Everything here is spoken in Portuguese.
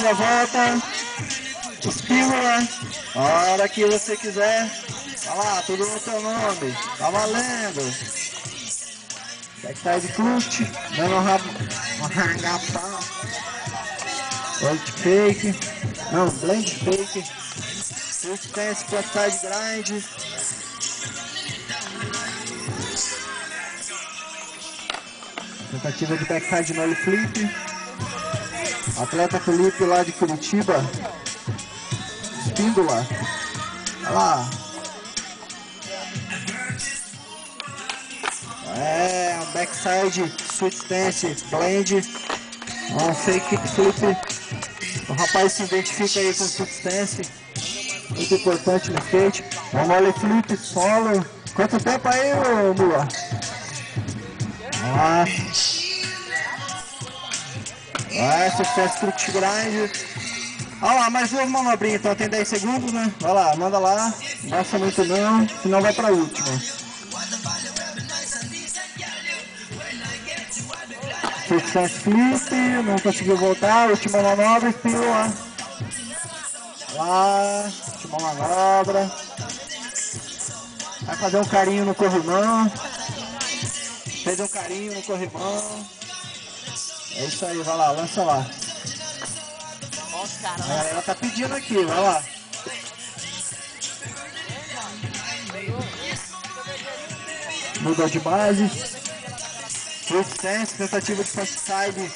segunda volta. Espímola. A hora que você quiser. Tá lá, tudo no seu nome. Tá valendo. Backside clutch. Dando um ragapá. Old fake. Não, blend fake. Switch stance, backside grind. Tentativa de backside nollie flip. Atleta Felipe lá de Curitiba. Espíndola. Olha lá. É, um backside, switch stance, blend. Um fake flip. O rapaz se identifica aí com switch stance. Muito importante no skate. Um nollie flip solo. Quanto tempo aí, ô Mula? Vamos lá. Vai, sucesso clutch grind. Olha lá, mais uma manobrinha, então tem 10 segundos, né? Vai lá, manda lá. Não gasta muito não, senão vai pra última. Success flip, não conseguiu voltar, última manobra, espirou lá. Lá, última manobra. Vai fazer um carinho no corrimão. Fez um carinho no corrimão. É isso aí, vai lá, lança lá. A galera tá pedindo aqui, vai lá. Mudou de base. Switch stance, tentativa de fast side.